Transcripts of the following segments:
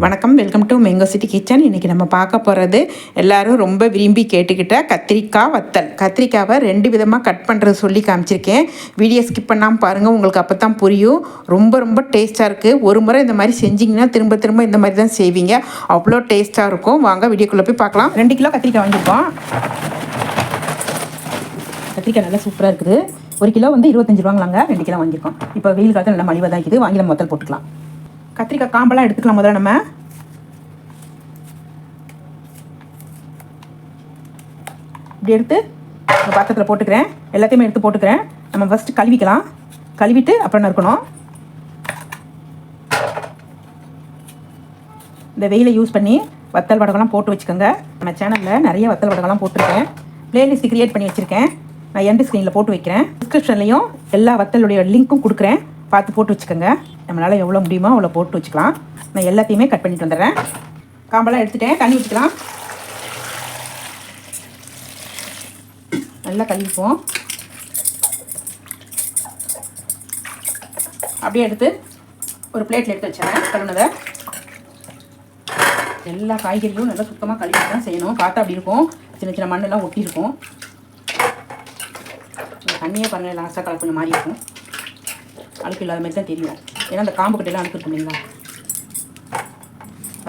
வணக்கம், welcome to mango city kitchen. இன்றைக்கி நம்ம பார்க்க போகிறது எல்லோரும் ரொம்ப விரும்பி கேட்டுக்கிட்ட கத்திரிக்காய் வத்தல். கத்திரிக்காவை 2 விதமாக கட் பண்ணுறது சொல்லி காமிச்சிருக்கேன். வீடியோ ஸ்கிப் பண்ணாமல் பாருங்கள், உங்களுக்கு அப்போ தான் புரியும். ரொம்ப ரொம்ப டேஸ்ட்டாக இருக்குது. ஒரு முறை இந்த மாதிரி செஞ்சிங்கன்னா திரும்ப திரும்ப இந்த மாதிரி தான் செய்வீங்க. அவ்வளோ டேஸ்ட்டாக இருக்கும். வாங்க வீடியோக்குள்ளே போய் பார்க்கலாம். 2 கிலோ கத்திரிக்காய் வாங்கியிருக்கோம். கத்திரிக்காய் நல்லா சூப்பராக இருக்குது. 1 கிலோ வந்து 25 ரூபாங்களாங்க. 2 கிலோ வாங்கியிருக்கோம். இப்போ வெயில் காலத்தில் நல்லா மலிவாக தான் இருக்குது. வாங்கி நம்ம வத்தல் போட்டுக்கலாம். கத்திரிக்காய் காம்பெல்லாம் எடுத்துக்கலாம். முதல்ல நம்ம இப்படி எடுத்து இந்த பாத்திரத்தில் போட்டுக்கிறேன். எல்லாத்தையுமே எடுத்து போட்டுக்கிறேன். நம்ம ஃபஸ்ட்டு கழுவிக்கலாம். கழுவிட்டு அப்புறம் நறுக்கணும். இந்த வெயிலை யூஸ் பண்ணி வத்தல் வடகம்லாம் போட்டு வச்சுக்கோங்க. நம்ம சேனலில் நிறைய வத்தல் வடகம்லாம் போட்டிருக்கேன். பிளேலிஸ்ட் கிரியேட் பண்ணி வச்சுருக்கேன். நான் எண்ட் ஸ்க்ரீனில் போட்டு வைக்கிறேன். டிஸ்கிரிப்ஷன்லையும் எல்லா வத்தலுடைய லிங்க்கும் கொடுக்குறேன். பார்த்து போட்டு வச்சுக்கோங்க. நம்மளால் எவ்வளோ முடியுமோ அவ்வளோ போட்டு வச்சுக்கலாம். நான் எல்லாத்தையுமே கட் பண்ணிட்டு வந்துடுறேன். காம்பெல்லாம் எடுத்துட்டேன். தண்ணி ஊற்றிக்கலாம். நல்லா கழுவிப்போம். அப்படியே எடுத்து ஒரு பிளேட்டில் எடுத்து வச்சேன். கழுவுனதை எல்லா காய்கறியும் நல்லா சுத்தமாக கழுவி தான் செய்யணும். பார்த்தா அப்படி இருக்கும், சின்ன சின்ன மண்ணெல்லாம் ஒட்டி இருக்கும். தண்ணியே பாருங்கள், லாஸ்ட்டாக கலர் கொஞ்சம் மாறி இருக்கும். அழுக்கு இல்லாத மாதிரி தான் தெரியும். ஏன்னா அந்த காம்பு கட்டையெல்லாம் அழுக்கு இருக்கும் இல்லைங்களா.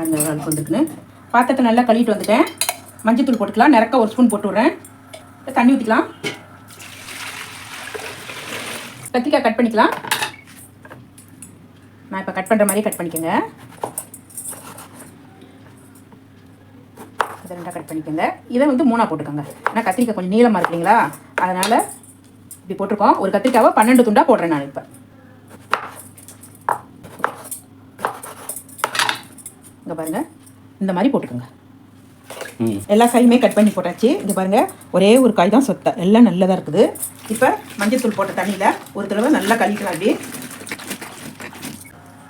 அந்த அழுக்கு வந்துருக்குன்னு பாத்திரத்தை நல்லா கழுவிட்டு வந்துட்டேன். மஞ்சத்தூள் போட்டுக்கலாம். நிறக்க 1 ஸ்பூன் போட்டு விட்றேன். தண்ணி ஊற்றிக்கலாம். கத்திரிக்காய் கட் பண்ணிக்கலாம். நான் இப்போ கட் பண்ணுற மாதிரியே கட் பண்ணிக்கோங்க. இதை 2 கட் பண்ணிக்கோங்க. இதை வந்து 3 போட்டுக்கோங்க. ஏன்னா கத்திரிக்காய் கொஞ்சம் நீளமாக இருக்கு இல்லைங்களா, அதனால் இப்படி போட்டிருக்கோம். ஒரு கத்திரிக்காவை 12 துண்டாக போடுறேன் நான். இப்போ இங்கே பாருங்கள், இந்த மாதிரி போட்டுக்கோங்க. எல்லா காயுமே கட் பண்ணி போட்டாச்சு. இங்கே பாருங்கள், ஒரே ஒரு காய் தான் சொத்தை. எல்லாம் நல்லதாக இருக்குது. இப்போ மஞ்சள் போட்ட தண்ணியில் ஒரு தடவை நல்லா கழுவிக்கலாம்.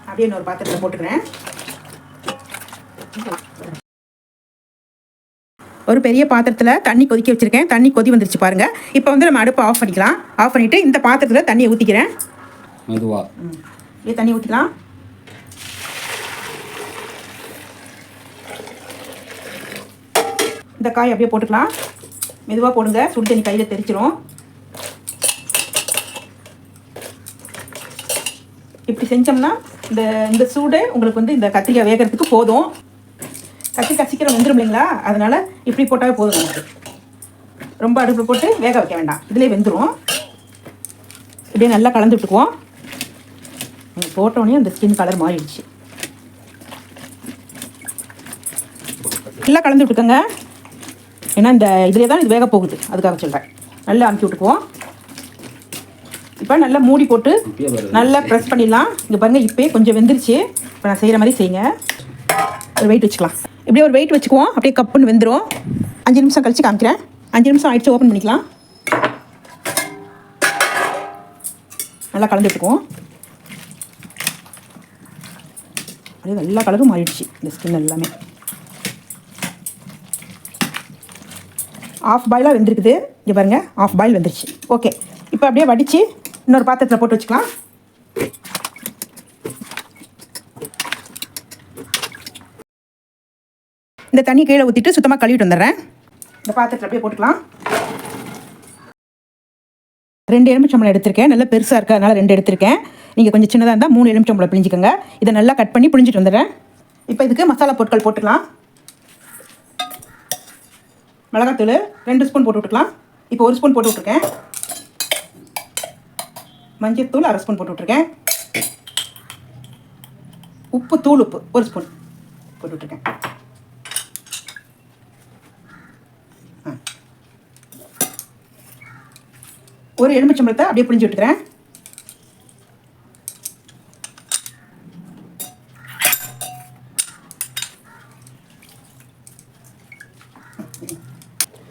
அப்படியே இன்னொரு பாத்திரத்தில் போட்டுக்கிறேன். ஒரு பெரிய பாத்திரத்தில் தண்ணி கொதிக்க வச்சுருக்கேன். தண்ணி கொதி வந்துருச்சு பாருங்கள். இப்போ வந்து நம்ம அடுப்பை ஆஃப் பண்ணிக்கலாம். ஆஃப் பண்ணிவிட்டு இந்த பாத்திரத்தில் தண்ணியை ஊற்றிக்கிறேன். மெதுவாக இப்படியே தண்ணி ஊற்றிக்கலாம். இந்த காய் அப்படியே போட்டுக்கலாம். மெதுவாக போடுங்க, சுடு தண்ணி கையில் தெரிச்சிரும். இப்படி செஞ்சோம்னா இந்த சூடு உங்களுக்கு வந்து இந்த கத்திரிக்காய் வேகிறதுக்கு போதும். கத்திரிக்காய் சீக்கிரம் வெந்துடும் இல்லைங்களா, அதனால் இப்படி போட்டாவே போதும். நமக்கு ரொம்ப அடுப்பில் போட்டு வேக வைக்க வேண்டாம், இதிலே வெந்துடும். இப்படியே நல்லா கலந்து விட்டுக்குவோம். போட்டோடனே அந்த ஸ்கின் கலர் மாறிடுச்சு. நல்லா கலந்து விட்டுக்கோங்க. ஏன்னா இந்த இதிலே தான் இது வேக போகுது, அதுக்காக சொல்கிறேன். நல்லா அமுக்கி விட்டுக்குவோம். இப்போ நல்லா மூடி போட்டு நல்லா ப்ரெஸ் பண்ணிடலாம். இங்கே பாருங்கள், இப்போயே கொஞ்சம் வெந்துருச்சு. இப்போ நான் செய்கிற மாதிரி செய்யுங்க. ஒரு வெயிட் வச்சுக்கலாம். இப்படியே ஒரு வெயிட் வச்சுக்குவோம். அப்படியே கப்புன்னு வெந்துடும். 5 நிமிஷம் கழித்து காமிக்கிறேன். 5 நிமிஷம் ஆயிடுச்சு. ஓப்பன் பண்ணிக்கலாம். நல்லா கலந்து விட்டுக்குவோம். அப்படியே எல்லா கலரும் மாறிடுச்சு. இந்த ஸ்கின் எல்லாமே ஆஃப் பாயிலாக வெந்திருக்குது. இங்கே பாருங்கள், ஆஃப் பாயில் வெந்துருச்சு. ஓகே, இப்போ அப்படியே வடித்து இன்னொரு பாத்திரத்தில் போட்டு வச்சுக்கலாம். இந்த தண்ணி கீழே ஊற்றிட்டு சுத்தமாக கழுவிட்டு வந்துடுறேன். இந்த பாத்திரத்தில் அப்படியே போட்டுக்கலாம். 2 எலுமிச்சம்பழம் எடுத்திருக்கேன். நல்லா பெருசாக இருக்குது, அதனால் 2 எடுத்திருக்கேன். நீங்கள் கொஞ்சம் சின்னதாக இருந்தால் 3 எலுமிச்சம்பழம் பிழிஞ்சிக்கோங்க. இதை நல்லா கட் பண்ணி பிழிஞ்சிட்டு வந்துடுறேன். இப்போ இதுக்கு மசாலா பொருட்கள் போட்டுக்கலாம். மிளகாத்தூள் 2 ஸ்பூன் போட்டு விட்டுக்கலாம். இப்போ 1 ஸ்பூன் போட்டு விட்ருக்கேன். மஞ்சத்தூள் 1/2 ஸ்பூன் போட்டு விட்ருக்கேன். உப்பு, தூள் உப்பு 1 ஸ்பூன் போட்டு விட்ருக்கேன். ஒரு எலுமிச்சம்பழத்தை அப்படியே பிழிஞ்சு விட்டுக்கிறேன்.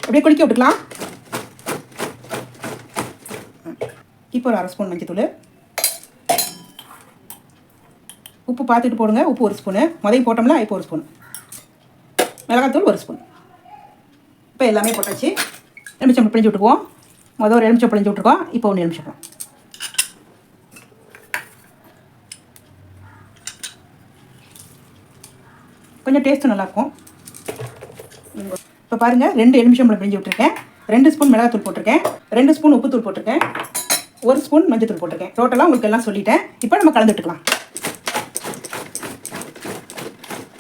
அப்படியே குளிக்க விட்டுக்கலாம். இப்போ ஒரு 1/2 ஸ்பூன் மஞ்சத்தூள். உப்பு பார்த்துட்டு போடுங்க. உப்பு 1 ஸ்பூனு. முதல் போட்டோம்ல, இப்போ 1 ஸ்பூன். மிளகாத்தூள் 1 ஸ்பூன். இப்போ எல்லாமே போட்டாச்சு. எலுமிச்சம்பழம் பிழிஞ்சு விட்டுக்குவோம். முதல் ஒரு எலுமிச்சம்பழம் பிழிஞ்சு விட்டுருக்கோம். இப்போ 1 எலுமிச்சம்பழம். கொஞ்சம் டேஸ்ட்டும் நல்லாயிருக்கும். இப்போ பாருங்கள், 2 எலுமிச்சம்பழம் பிழிஞ்சு விட்டுருக்கேன், 2 ஸ்பூன் மிளகாத்தூள் போட்டிருக்கேன், 2 ஸ்பூன் உப்புத்தூள் போட்டிருக்கேன், 1 ஸ்பூன் மஞ்சத்தூள் போட்டிருக்கேன். டோட்டலாக உங்களுக்கு எல்லாம் சொல்லிட்டேன். இப்போ நம்ம கலந்துட்டுக்கலாம்.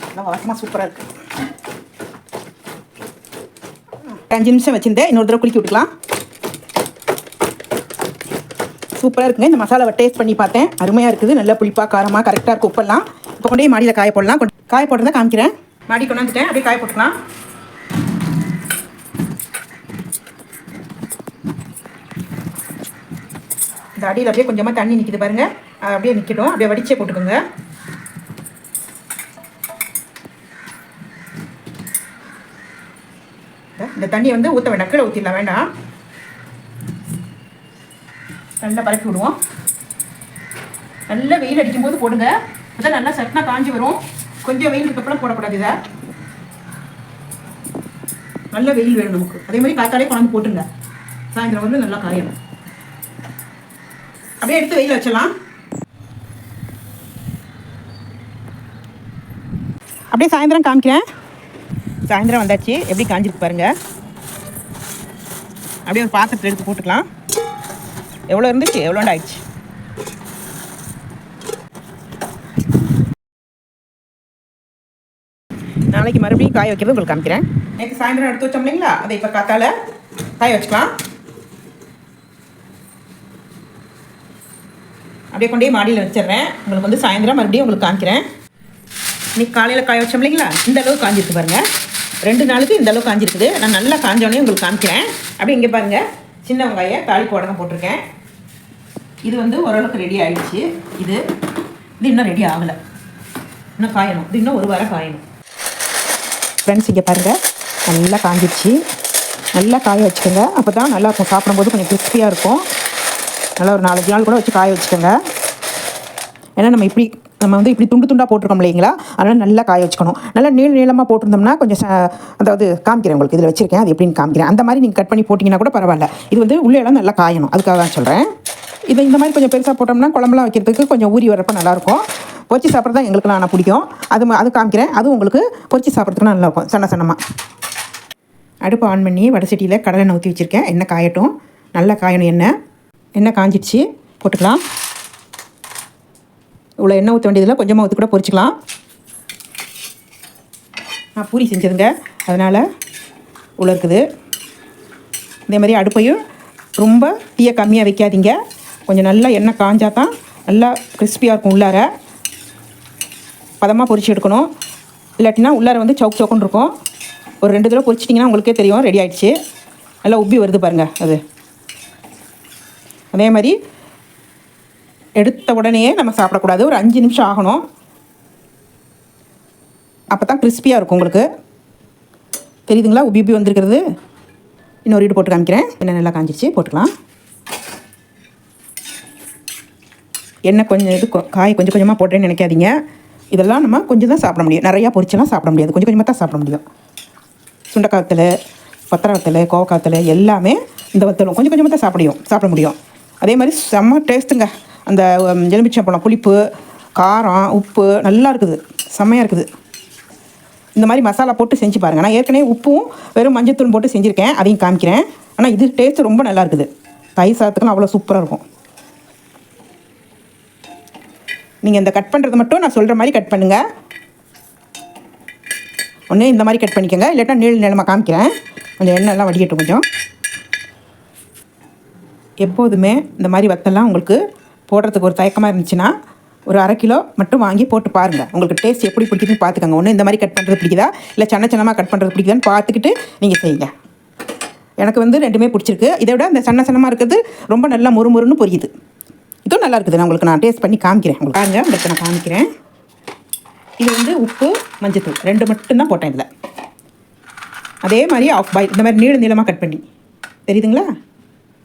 நல்லா வாசமாக சூப்பராக இருக்குது. 5 நிமிஷம் வச்சுருந்தேன், இன்னொரு தடவை குலுக்கி விட்டுக்கலாம். சூப்பராக இருக்குங்க. இந்த மசாலாவை டேஸ்ட் பண்ணி பார்த்தேன், அருமையாக இருக்குது. நல்லா புளிப்பாக காரமாக கரெக்டாக இருக்குது. உப்பெல்லாம் இப்போ கொண்டே மாடியில் காய போடலாம். காய போட்டுறதை காமிக்கிறேன். மாடி கொண்டு வந்துட்டேன், அப்படியே காய போட்டுக்கலாம். இந்த அடியில் அப்படியே கொஞ்சமாக தண்ணி நிற்கிது பாருங்கள், அப்படியே நிற்கட்டும். அப்படியே வடிச்சே போட்டுக்கோங்க. இந்த தண்ணியை வந்து ஊற்ற வேண்டாம், கீழே ஊற்றிடலாம், வேண்டாம். நல்லா பரப்பி விடுவோம். நல்லா வெயில் அடிக்கும்போது போடுங்க, அதான் நல்லா சட்னா காஞ்சி வரும். கொஞ்சம் வெயிலுக்கு அப்புறம் போடக்கூடாது. இதை நல்ல வெயில் வேணும் நமக்கு. அதே மாதிரி காத்தாலே கொண்டாந்து போட்டுங்க, சாயந்தரம் வந்து நல்லா காயணும். அப்படியே எடுத்து வெயில் வச்சலாம். அப்படியே சாயந்தரம் காமிக்கிறேன். சாயந்தரம் வந்தாச்சு, எப்படி காஞ்சிருக்கு பாருங்க. அப்படியே ஒரு பாத்திரத்தில் எடுத்து போட்டுக்கலாம். எவ்வளோ இருந்துச்சு, எவ்வளோண்டு ஆயிடுச்சு. நாளைக்கு மறுபடியும் காய வைக்கிறது உங்களுக்கு காமிக்கிறேன். நேற்று சாயந்தரம் எடுத்து வச்சோம் இல்லைங்களா, அதை இப்போ காத்தால காய வச்சுக்கலாம். அப்படியே கொண்டே மாடியில் வச்சிடுறேன். உங்களுக்கு வந்து சாயந்தரம் மறுபடியும் உங்களுக்கு காமிக்கிறேன். இன்னைக்கு காலையில் காய வச்சோம் இல்லைங்களா, இந்த அளவுக்கு காஞ்சிருக்கு பாருங்கள். 2 நாளுக்கு இந்த அளவுக்கு காஞ்சிருக்குது. நான் நல்லா காஞ்சோடனே உங்களுக்கு காமிக்கிறேன். அப்படியே இங்கே பாருங்கள், சின்ன வெங்காயம் தாளிப்பு உடனே போட்டிருக்கேன். இது வந்து ஓரளவுக்கு ரெடி ஆகிடுச்சு. இது இன்னும் ரெடி ஆகலை, இன்னும் காயணும். இது இன்னும் 1 வாரம் காயணும். ஃப்ரெண்ட்ஸ் இங்கே பாருங்கள், நல்லா காஞ்சிடுச்சு. நல்லா காய வச்சுக்கோங்க, அப்போ தான் நல்லாயிருக்கும். சாப்பிடும்போது கொஞ்சம் கிறிஸ்பியாக இருக்கும். நல்லா ஒரு 4-5 நாள் கூட வச்சு காய வச்சுக்கோங்க. ஏன்னா நம்ம வந்து இப்படி துண்டு துண்டாக போட்டிருக்கோம் இல்லைங்களா, அதனால் நல்லா காய வச்சுக்கணும். நல்லா நீளமாக போட்டிருந்தோம்னா கொஞ்சம் அதாவது காமிக்கிறேன் உங்களுக்கு, இதில் வச்சுருக்கேன், அது எப்படின்னு காமிக்கிறேன். அந்த மாதிரி நீங்கள் கட் பண்ணி போட்டிங்கன்னா கூட பரவாயில்ல. இது வந்து உள்ளே எல்லாம் நல்லா காயணும், அதுக்காக தான் சொல்கிறேன். இதை இந்த மாதிரி கொஞ்சம் பெருசாக போட்டோம்னா குழம்புலாம் வைக்கிறதுக்கு கொஞ்சம் ஊறி வரப்போ நல்லாயிருக்கும். பொரிச்சு சாப்பிட்றது தான் எங்களுக்குலாம் ஆனால் பிடிக்கும். அது காமிக்கிறேன். அதுவும் உங்களுக்கு பொரிச்சு சாப்பிட்றதுக்கு நல்லாயிருக்கும், சன்னமாக. அடுப்பு ஆன் பண்ணி வடசட்டியில் கடலை எண்ணெய் ஊற்றி வச்சுருக்கேன். எண்ணெய் காயட்டும், நல்லா காயணும். எண்ணெய் காஞ்சிடுச்சு, போட்டுக்கலாம். இவ்வளோ எண்ணெய் ஊற்ற வேண்டியதில் கொஞ்சமாக ஊற்றி கூட பொரிச்சிக்கலாம். நான் பூரி செஞ்சதுங்க, அதனால் இவ்வளோ இருக்குது. இதே மாதிரி அடுப்பையும் ரொம்ப தீயை கம்மியாக வைக்காதீங்க. கொஞ்சம் நல்லா எண்ணெய் காஞ்சா தான் நல்லா கிறிஸ்பியாக இருக்கும். உள்ளார பதமாக பொரிச்சு எடுக்கணும், இல்லாட்டினா உள்ளார வந்து சவுக்குன்னு இருக்கும். ஒரு 2 தடவை பொரிச்சிட்டிங்கன்னா உங்களுக்கே தெரியும் ரெடி ஆகிடுச்சு. நல்லா உப்பி வருது பாருங்கள். அதே மாதிரி எடுத்த உடனே நம்ம சாப்பிடக்கூடாது, ஒரு 5 நிமிஷம் ஆகணும். அப்போ தான் கிறிஸ்பியாக இருக்கும் உங்களுக்கு. தெரியுதுங்களா, உப்பி வந்துருக்கிறது. இன்னொரு வீடு போட்டு காமிக்கிறேன். எண்ணெய் நல்லா காஞ்சிச்சு, போட்டுக்கலாம். எண்ணெய் கொஞ்சம் காய் கொஞ்சம் கொஞ்சமாக போட்டேன்னு நினைக்காதீங்க. இதெல்லாம் நம்ம கொஞ்சம் தான் சாப்பிட முடியும், நிறையா பொரிச்செல்லாம் சாப்பிட முடியாது, கொஞ்சம் கொஞ்சமாக தான் சாப்பிட முடியும். சுண்டைக்காய் வத்தல், பத்திர வத்தல், கோவக்காய் வத்தல் எல்லாமே இந்த வத்தலும் கொஞ்சம் கொஞ்சமாக தான் சாப்பிட முடியும். அதே மாதிரி செம்ம டேஸ்ட்டுங்க. அந்த எலுமிச்சம்பழம் புளிப்பு, காரம், உப்பு நல்லா இருக்குது, செம்மையாக இருக்குது. இந்த மாதிரி மசாலா போட்டு செஞ்சு பாருங்கள். நான் ஏற்கனவே உப்பும் வெறும் மஞ்சத்தூள் போட்டு செஞ்சுருக்கேன், அதையும் காமிக்கிறேன். ஆனால் இது டேஸ்ட்டு ரொம்ப நல்லா இருக்குது. தயிர் சாதத்துக்குலாம் அவ்வளோ சூப்பராக இருக்கும். நீங்கள் இந்த கட் பண்ணுறது மட்டும் நான் சொல்கிற மாதிரி கட் பண்ணுங்கள். ஒன்றே இந்த மாதிரி கட் பண்ணிக்கோங்க, இல்லாட்டா நீளமாக காமிக்கிறேன். கொஞ்சம் எண்ணெய்லாம் வடிகட்டும். கொஞ்சம் எப்போதுமே இந்த மாதிரி வத்தெல்லாம் உங்களுக்கு போடுறதுக்கு ஒரு தயக்கமாக இருந்துச்சுன்னா ஒரு 1/2 கிலோ மட்டும் வாங்கி போட்டு பாருங்கள். உங்களுக்கு டேஸ்ட் எப்படி பிடிக்குதுன்னு பார்த்துக்கோங்க. ஒன்று இந்த மாதிரி கட் பண்ணுறது பிடிக்குதா, இல்லை சின்னமாக கட் பண்ணுறது பிடிக்குதான்னு பார்த்துக்கிட்டு நீங்கள் செய்யுங்க. எனக்கு வந்து 2மே பிடிச்சிருக்கு. இதை விட அந்த சின்னமாக இருக்கிறது ரொம்ப நல்லா முறுமுறுன்னு பொரியுது. இதுவும் நல்லா இருக்குது. நான் டேஸ்ட் பண்ணி காமிக்கிறேன் உங்களுக்கு. பாருங்கள், உங்களுக்கு நான் காமிக்கிறேன். இது வந்து உப்பு மஞ்சத்தூள் 2 மட்டும்தான் போட்டேன் இதில். அதே மாதிரி ஆஃப் பாயில் இந்த மாதிரி நீளமாக கட் பண்ணி, தெரியுதுங்களா,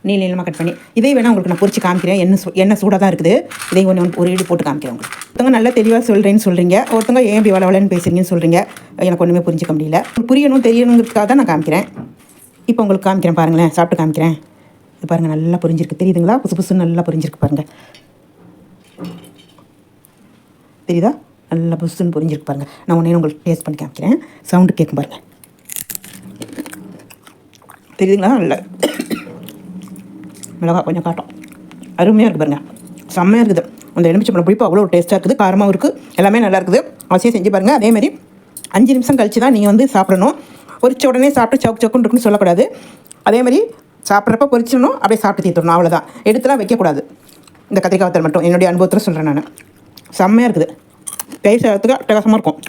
நீளமாக கட் பண்ணி இதே வேணால் உங்களுக்கு நான் பொரிச்சு காமிக்கிறேன். எண்ணெய் சூடாக தான் இருக்குது. இதையும் ஒரு ஈடு போட்டு காமிக்கிறேன் உங்களுக்கு. ஒருத்தவங்க நல்லா தெளிவாக சொல்கிறேன்னு சொல்கிறீங்க, ஒருத்தவங்க ஏன் இப்படி வளவலன்னு பேசுகிறீங்கன்னு சொல்கிறீங்க. எனக்கு ஒன்றுமே புரிஞ்சிக்க முடியல. புரியணும் தெரியணுங்கிறதுக்காக தான் நான் காமிக்கிறேன். இப்போ உங்களுக்கு காமிக்கிறேன் பாருங்களேன், சாப்பிட்டு காமிக்கிறேன். இது பாருங்கள், நல்லா புரிஞ்சிருக்கு, தெரியுதுங்களா, புதுசு நல்லா புரிஞ்சிருக்கு பாருங்கள், தெரியுதா. நல்லா புதுசுன்னு பொரிஞ்சிருக்கு பாருங்கள். நான் உடனே உங்களுக்கு டேஸ்ட் பண்ணி காமிக்கிறேன். சவுண்டு கேட்கும் பாருங்கள். தெரியுதுங்களா? இல்லை மிளகா கொஞ்சம் காட்டும். அருமையாக இருக்குது பாருங்கள். செம்மையாக இருக்குது. அந்த எலுமிச்சம்பழம் புளிப்பு அவ்வளோ டேஸ்ட்டாக இருக்குது. காரமாகவும் இருக்குது. எல்லாமே நல்லா இருக்குது. அவசியம் செஞ்சு பாருங்கள். அதேமாதிரி 5 நிமிஷம் கழித்து தான் நீங்கள் வந்து சாப்பிடணும். பொரிச்ச உடனே சாப்பிட்டு சவுக்கு சவுக்குன்னு இருக்குன்னு சொல்லக்கூடாது. அதேமாதிரி சாப்பிட்றப்ப பொரிச்சிடணும், அப்படியே சாப்பிட்டு தீர்த்தணும். அவ்வளோதான். எடுத்துலாம் வைக்கக்கூடாது. இந்த கத்திரிக்காய் வத்தல் மட்டும் என்னுடைய அனுபவத்தில் சொல்கிறேன் நான். செம்மையாக இருக்குது. தயிர் சாதத்துக்கு அட்டகாசமாக இருக்கும்.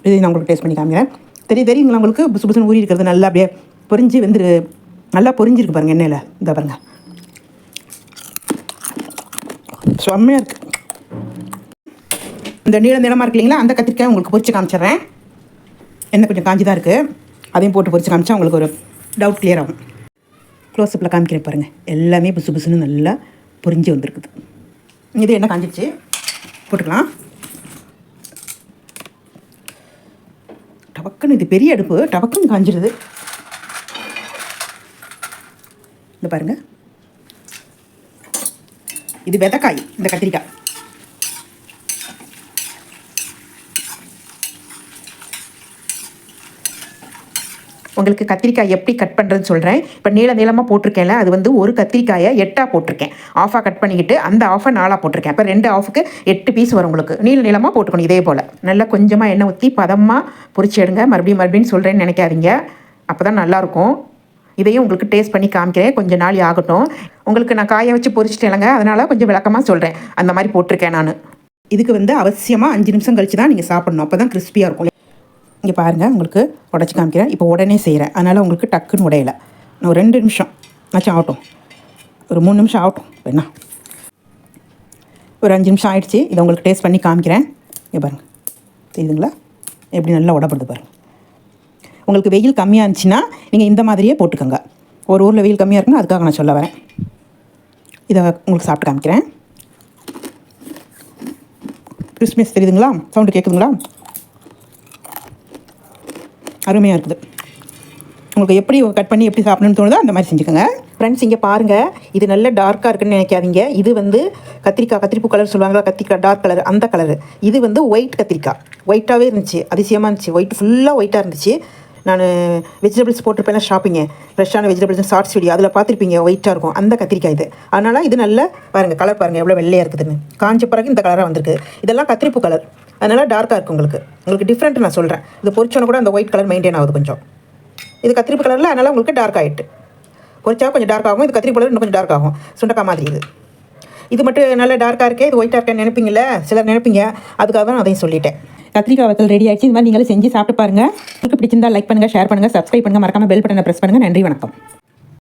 இது நான் உங்களுக்கு டேஸ்ட் பண்ணி காமிக்கிறேன். தெரியுங்களா உங்களுக்கு? புசு புசுன்னு ஊறி இருக்கிறது நல்லா அப்படியே பொரிஞ்சு நல்லா பொரிஞ்சிருக்கு பாருங்கள் எண்ணெயில். இந்த பாருங்கள், செம்மையாக இருக்குது. இந்த நீளமாக இருக்கு இல்லைங்களா, அந்த கத்திரிக்காய் உங்களுக்கு பொரிச்சு காமிச்சிட்றேன். எண்ணெய் கொஞ்சம் காஞ்சி தான் இருக்குது. அதையும் போட்டு பொரிச்சு காமிச்சா உங்களுக்கு ஒரு டவுட் கிளியர் ஆகும். க்ளோஸ்அப்பில் காமிக்கிறேன் பாருங்கள். எல்லாமே புசு புசுன்னு நல்லா பொரிஞ்சு வந்துருக்குது. இது எண்ணெய் காஞ்சிடுச்சு, போட்டுக்கலாம். டபக்குன்னு இது பெரிய அடுப்பு, டபக்குன்னு காஞ்சிடுது. இந்த பாருங்கள், இது விதைக்காய். இந்த கத்திரிக்காய் உங்களுக்கு கத்திரிக்காய் எப்படி கட் பண்ணுறதுன்னு சொல்கிறேன். இப்போ நீளமாக போட்டிருக்கேன்ல, அது வந்து ஒரு கத்திரிக்காயை 8ஆக போட்டிருக்கேன். ஆஃபாக கட் பண்ணிக்கிட்டு அந்த ஆஃபை 4ஆக போட்டிருக்கேன். இப்போ 2 ஆஃபுக்கு 8 பீஸ் வரும் உங்களுக்கு. நீளமாக போட்டுக்கணும். இதே போல் நல்லா கொஞ்சமாக எண்ணெய் ஊற்றி பதமாக பொரிச்சு எடுங்க. மறுபடியும் சொல்கிறேன்னு நினைக்காதீங்க. அப்போ தான் நல்லாயிருக்கும். இதையும் உங்களுக்கு டேஸ்ட் பண்ணி காமிக்கிறேன். கொஞ்சம் நாள் ஆகட்டும். உங்களுக்கு நான் காய வச்சு பொரிச்சிட்டேங்க, அதனால் கொஞ்சம் விளக்கமாக சொல்கிறேன். அந்த மாதிரி போட்டிருக்கேன் நான். இதுக்கு வந்து அவசியமாக 5 நிமிஷம் கழித்து தான் நீங்கள் சாப்பிட்ணும். அப்போ தான் கிறிஸ்பியாக இருக்கும். இங்கே பாருங்கள், உங்களுக்கு உடச்சி காமிக்கிறேன். இப்போ உடனே செய்கிறேன், அதனால் உங்களுக்கு டக்குன்னு உடையலை. நான் ஒரு 2 நிமிஷம் ஆச்சும் ஆகட்டும், ஒரு 3 நிமிஷம் ஆகட்டும். என்ன ஒரு 5 நிமிஷம் ஆகிடுச்சி. இதை உங்களுக்கு டேஸ்ட் பண்ணி காமிக்கிறேன். இங்கே பாருங்கள், தெரியுதுங்களா எப்படி நல்லா உடப்படுது பாருங்கள். உங்களுக்கு வெயில் கம்மியாக இருந்துச்சுன்னா நீங்கள் இந்த மாதிரியே போட்டுக்கோங்க. ஒரு ஊரில் வெயில் கம்மியாக இருக்குன்னா அதுக்காக நான் சொல்ல வரேன். இதை உங்களுக்கு சாப்பிட்டு காமிக்கிறேன். கிறிஸ்மஸ் தெரியுதுங்களா? சவுண்டு கேட்குதுங்களா? அருமையாக இருக்குது. உங்களுக்கு எப்படி கட் பண்ணி எப்படி சாப்பிடணும்னு தோணுதோ அந்த மாதிரி செஞ்சுக்கோங்க. ஃப்ரெண்ட்ஸ், இங்கே பாருங்கள், இது நல்ல டார்க்காக இருக்குன்னு நினைக்காதீங்க. இது வந்து கத்திரிப்பூ கலர் சொல்லுவாங்களா, கத்திரிக்காய் டார்க் கலர், அந்த கலரு. இது வந்து ஒயிட் கத்திரிக்காய். ஒயிட்டாகவே இருந்துச்சு, அதிசயமாக இருந்துச்சு. ஒயிட் ஃபுல்லாக ஒயிட்டாக இருந்துச்சு. நான் வெஜிடபிள்ஸ் போட்டிருப்பேன் ஷாப்பிங்க, ஃப்ரெஷ்ஷான வெஜிடபிள்ஸ் ஷார்ட்ஸ் வீடியோ, அதில் பார்த்துருப்பீங்க ஒயிட்டாக இருக்கும் அந்த கத்திரிக்காய் இது. அதனால் இது நல்ல பாருங்கள், கலர் பாருங்கள் எவ்வளோ வெள்ளையாக இருக்குதுன்னு. காஞ்ச பிறகு இந்த கலராக வந்திருக்கு. இதெல்லாம் கத்திரிப்பூ கலர், அதனால் டார்க்காக இருக்குது உங்களுக்கு டிஃப்ரெண்ட் நான் சொல்கிறேன். இது பொரிச்சோன்னு கூட அந்த ஒயிட் கலர் மெயின்டைன் ஆகுது கொஞ்சம். இது கத்திரிப்பூ கலரில், அதனால் உங்களுக்கு டார்க் ஆகிட்டு. பொரிச்சா கொஞ்சம் டார்க் ஆகும். இது கத்திரிப்பூ கலர் இன்னும் கொஞ்சம் டார்க் ஆகும். சுண்டக்காய் மாதிரி இது மட்டும் நல்லா டார்க்காக இருக்கே, இது ஒயிட்டாக இருக்கேன்னு நினைப்பீங்களே, சிலர் நினைப்பீங்க. அதுக்காக தான் அதையும் சொல்லிட்டேன். கத்திரிக்காய் வத்தல் ரெடி ஆகிடுச்சு. இந்த மாதிரி நீங்களும் செஞ்சு சாப்பிட்டு பாருங்கள். உங்களுக்கு பிடிச்சிருந்தா லைக் பண்ணுங்கள், ஷேர் பண்ணுங்கள், சப்ஸ்கிரைப் பண்ணுங்கள், மறக்காமல் பெல் பட்டனை ப்ரெஸ் பண்ணுங்கள். நன்றி, வணக்கம்.